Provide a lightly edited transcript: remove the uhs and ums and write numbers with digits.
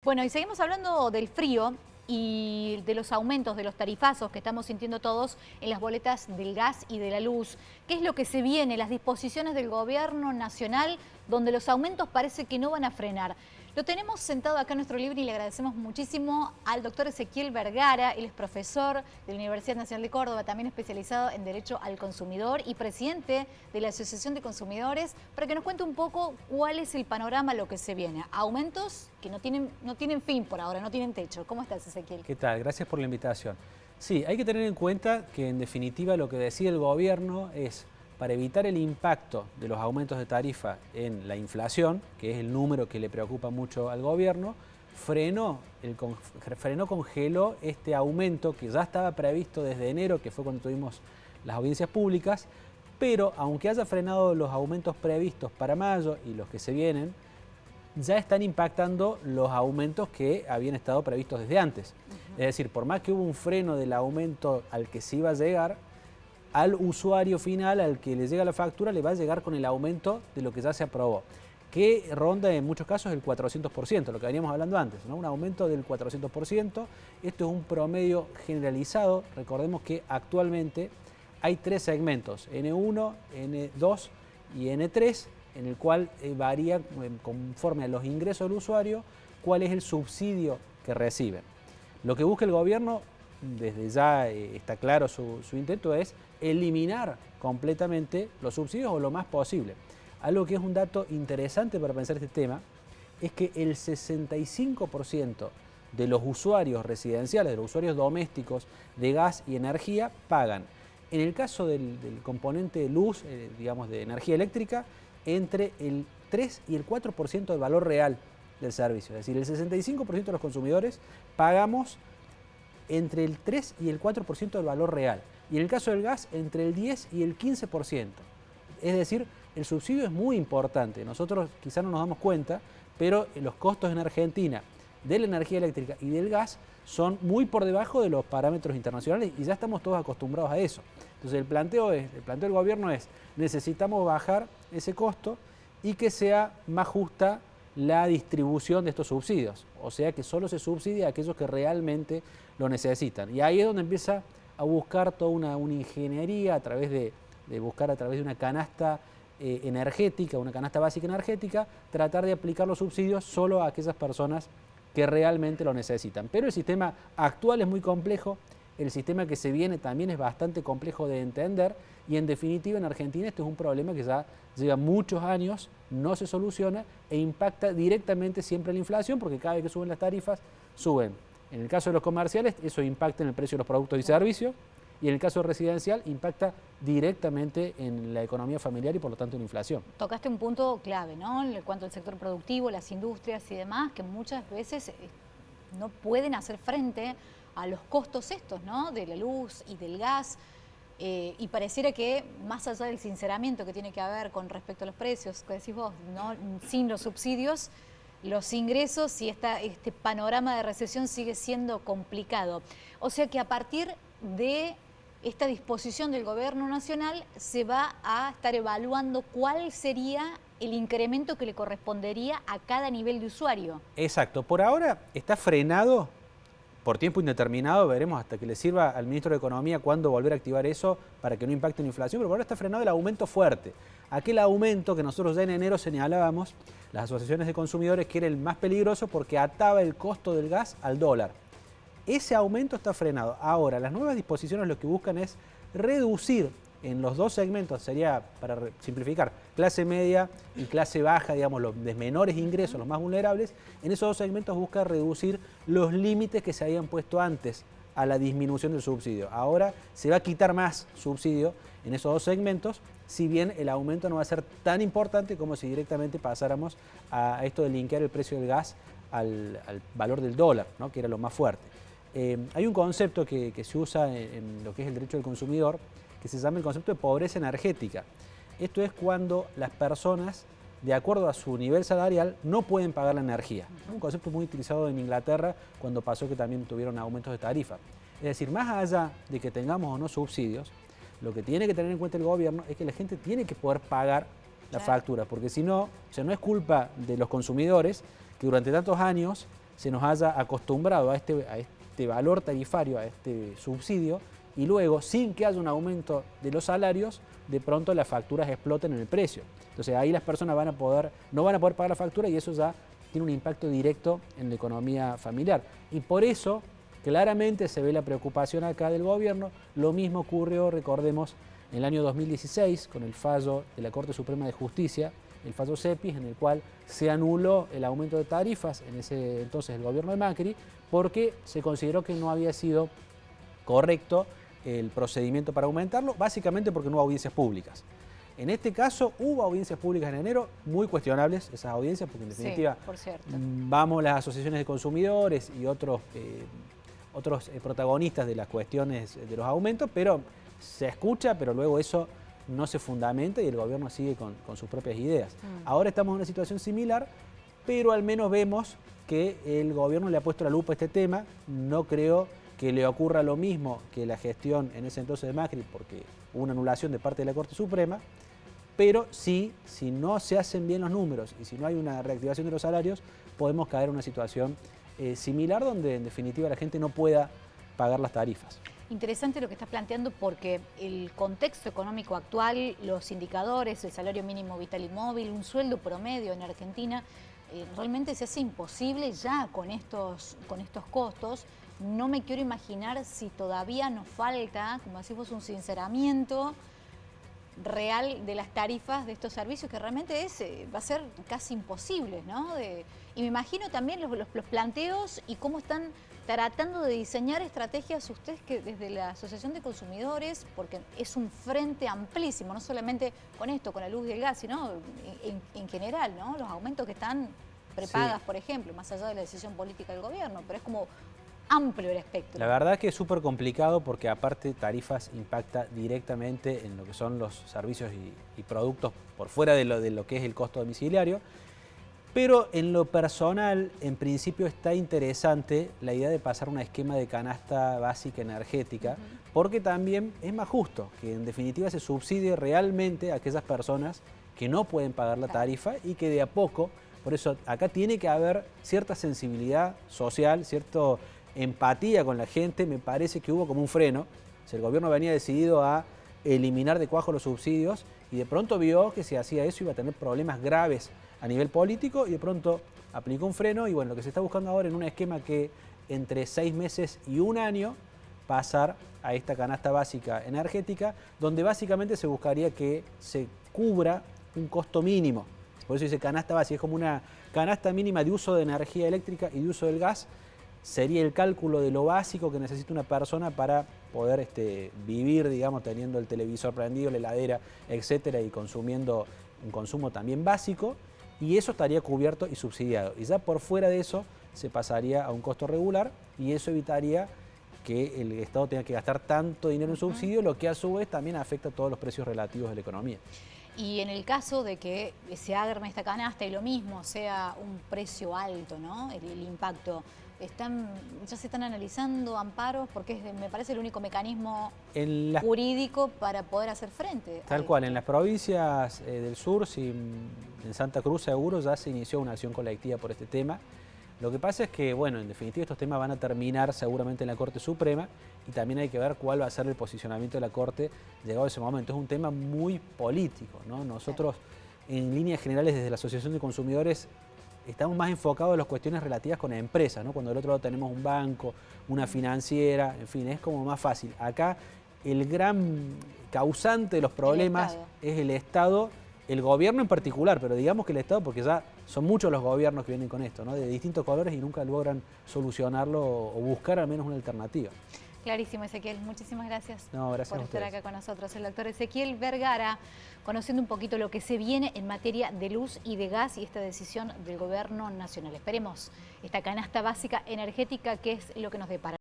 Bueno, y seguimos hablando del frío y de los aumentos, de los tarifazos que estamos sintiendo todos en las boletas del gas y de la luz. ¿Qué es lo que se viene? Las disposiciones del gobierno nacional, donde los aumentos parece que no van a frenar. Lo tenemos sentado acá en nuestro living y le agradecemos muchísimo al doctor Ezequiel Vergara. Él es profesor de la Universidad Nacional de Córdoba, también especializado en Derecho al Consumidor y presidente de la Asociación de Consumidores, para que nos cuente un poco cuál es el panorama, lo que se viene. Aumentos que no tienen fin por ahora, no tienen techo. ¿Cómo estás, Ezequiel? ¿Qué tal? Gracias por la invitación. Sí, hay que tener en cuenta que en definitiva lo que decide el gobierno es, para evitar el impacto de los aumentos de tarifa en la inflación, que es el número que le preocupa mucho al gobierno, congeló este aumento que ya estaba previsto desde enero, que fue cuando tuvimos las audiencias públicas, pero aunque haya frenado los aumentos previstos para mayo y los que se vienen, ya están impactando los aumentos que habían estado previstos desde antes. Es decir, por más que hubo un freno del aumento al que se iba a llegar, al usuario final, al que le llega la factura, le va a llegar con el aumento de lo que ya se aprobó, que ronda en muchos casos el 400%, lo que veníamos hablando antes, ¿no? Un aumento del 400%. Esto es un promedio generalizado. Recordemos que actualmente hay tres segmentos, N1, N2 y N3, en el cual varía conforme a los ingresos del usuario cuál es el subsidio que reciben. Lo que busca el gobierno, desde ya está claro su intento, es eliminar completamente los subsidios o lo más posible. Algo que es un dato interesante para pensar este tema es que el 65% de los usuarios residenciales, de los usuarios domésticos de gas y energía, pagan, en el caso del componente de luz, digamos de energía eléctrica, entre el 3 y el 4% del valor real del servicio. Es decir, el 65% de los consumidores pagamos entre el 3 y el 4% del valor real. Y en el caso del gas, entre el 10 y el 15%. Es decir, el subsidio es muy importante. Nosotros quizás no nos damos cuenta, pero los costos en Argentina de la energía eléctrica y del gas son muy por debajo de los parámetros internacionales y ya estamos todos acostumbrados a eso. Entonces el planteo del gobierno es, necesitamos bajar ese costo y que sea más justa la distribución de estos subsidios, o sea que solo se subsidia a aquellos que realmente lo necesitan. Y ahí es donde empieza a buscar toda una ingeniería a través de una canasta energética, una canasta básica energética, tratar de aplicar los subsidios solo a aquellas personas que realmente lo necesitan. Pero el sistema actual es muy complejo, el sistema que se viene también es bastante complejo de entender y en definitiva en Argentina este es un problema que ya lleva muchos años, no se soluciona e impacta directamente siempre en la inflación porque cada vez que suben las tarifas, suben. En el caso de los comerciales eso impacta en el precio de los productos y servicios y en el caso residencial impacta directamente en la economía familiar y por lo tanto en la inflación. Tocaste un punto clave, ¿no? En cuanto al sector productivo, las industrias y demás, que muchas veces no pueden hacer frente a los costos estos, ¿no? De la luz y del gas. Y pareciera que más allá del sinceramiento que tiene que haber con respecto a los precios, que decís vos, ¿no? Sin los subsidios, los ingresos y este panorama de recesión sigue siendo complicado. O sea que a partir de esta disposición del gobierno nacional se va a estar evaluando cuál sería el incremento que le correspondería a cada nivel de usuario. Exacto, por ahora está frenado por tiempo indeterminado, veremos hasta que le sirva al ministro de Economía cuándo volver a activar eso para que no impacte en la inflación, pero por ahora está frenado el aumento fuerte. Aquel aumento que nosotros ya en enero señalábamos, las asociaciones de consumidores, que era el más peligroso porque ataba el costo del gas al dólar. Ese aumento está frenado. Ahora, las nuevas disposiciones lo que buscan es reducir en los dos segmentos, sería, para simplificar, clase media y clase baja, digamos, los de menores ingresos, los más vulnerables, en esos dos segmentos busca reducir los límites que se habían puesto antes a la disminución del subsidio. Ahora se va a quitar más subsidio en esos dos segmentos, si bien el aumento no va a ser tan importante como si directamente pasáramos a esto de linkear el precio del gas al valor del dólar, ¿no? Que era lo más fuerte. Hay un concepto que se usa en lo que es el derecho del consumidor, que se llama el concepto de pobreza energética. Esto es cuando las personas, de acuerdo a su nivel salarial, no pueden pagar la energía. Un concepto muy utilizado en Inglaterra cuando pasó que también tuvieron aumentos de tarifa. Es decir, más allá de que tengamos o no subsidios, lo que tiene que tener en cuenta el gobierno es que la gente tiene que poder pagar la factura, porque si no, o sea, no es culpa de los consumidores que durante tantos años se nos haya acostumbrado a este valor tarifario, a este subsidio, y luego, sin que haya un aumento de los salarios, de pronto las facturas exploten en el precio. Entonces ahí las personas no van a poder pagar la factura y eso ya tiene un impacto directo en la economía familiar. Y por eso claramente se ve la preocupación acá del gobierno. Lo mismo ocurrió, recordemos, en el año 2016 con el fallo de la Corte Suprema de Justicia, el fallo Cepis, en el cual se anuló el aumento de tarifas en ese entonces el gobierno de Macri, porque se consideró que no había sido correcto el procedimiento para aumentarlo, básicamente porque no hubo audiencias públicas. En este caso hubo audiencias públicas en enero, muy cuestionables esas audiencias, porque en definitiva sí, por cierto, vamos las asociaciones de consumidores y otros protagonistas de las cuestiones de los aumentos, pero se escucha, pero luego eso no se fundamenta y el gobierno sigue con sus propias ideas. Ahora estamos en una situación similar, pero al menos vemos que el gobierno le ha puesto la lupa a este tema. No creo que le ocurra lo mismo que la gestión en ese entonces de Macri, porque hubo una anulación de parte de la Corte Suprema, pero sí, si no se hacen bien los números y si no hay una reactivación de los salarios, podemos caer en una situación similar donde en definitiva la gente no pueda pagar las tarifas. Interesante lo que estás planteando porque el contexto económico actual, los indicadores, el salario mínimo vital y móvil, un sueldo promedio en Argentina, realmente se hace imposible ya con estos costos. No me quiero imaginar si todavía nos falta, como decimos, un sinceramiento real de las tarifas de estos servicios, que realmente va a ser casi imposible, ¿no? Y me imagino también los planteos y cómo están tratando de diseñar estrategias ustedes que desde la Asociación de Consumidores, porque es un frente amplísimo, no solamente con esto, con la luz y el gas, sino en general, ¿no? Los aumentos que están prepagas, sí, por ejemplo, más allá de la decisión política del gobierno, pero es como amplio el espectro. La verdad que es súper complicado porque aparte tarifas impacta directamente en lo que son los servicios y productos por fuera de lo que es el costo domiciliario. Pero en lo personal, en principio está interesante la idea de pasar a un esquema de canasta básica energética, porque también es más justo que en definitiva se subsidie realmente a aquellas personas que no pueden pagar la tarifa y que de a poco, por eso acá tiene que haber cierta sensibilidad social, cierta empatía con la gente. Me parece que hubo como un freno, o sea, el gobierno venía decidido a eliminar de cuajo los subsidios y de pronto vio que si hacía eso iba a tener problemas graves a nivel político y de pronto aplicó un freno y bueno, lo que se está buscando ahora en un esquema que entre 6 meses y un año pasar a esta canasta básica energética, donde básicamente se buscaría que se cubra un costo mínimo. Por eso dice canasta básica, es como una canasta mínima de uso de energía eléctrica y de uso del gas. Sería el cálculo de lo básico que necesita una persona para poder vivir, digamos, teniendo el televisor prendido, la heladera, etcétera, y consumiendo un consumo también básico. Y eso estaría cubierto y subsidiado. Y ya por fuera de eso se pasaría a un costo regular y eso evitaría que el Estado tenga que gastar tanto dinero en subsidio, lo que a su vez también afecta a todos los precios relativos de la economía. Y en el caso de que se arme esta canasta y lo mismo sea un precio alto, ¿no? El impacto, ya se están analizando amparos porque me parece el único mecanismo jurídico para poder hacer frente. Tal cual, en las provincias del sur, en Santa Cruz seguro ya se inició una acción colectiva por este tema. Lo que pasa es que, bueno, en definitiva estos temas van a terminar seguramente en la Corte Suprema y también hay que ver cuál va a ser el posicionamiento de la Corte llegado ese momento. Es un tema muy político, ¿no? Nosotros, en líneas generales, desde la Asociación de Consumidores, estamos más enfocados en las cuestiones relativas con empresas, ¿no? Cuando del otro lado tenemos un banco, una financiera, en fin, es como más fácil. Acá el gran causante de los problemas es el Estado, el gobierno en particular, pero digamos que el Estado, porque ya son muchos los gobiernos que vienen con esto, ¿no? De distintos colores y nunca logran solucionarlo o buscar al menos una alternativa. Clarísimo, Ezequiel. Muchísimas gracias, por estar acá con nosotros. El doctor Ezequiel Vergara, conociendo un poquito lo que se viene en materia de luz y de gas y esta decisión del gobierno nacional. Esperemos esta canasta básica energética, que es lo que nos depara.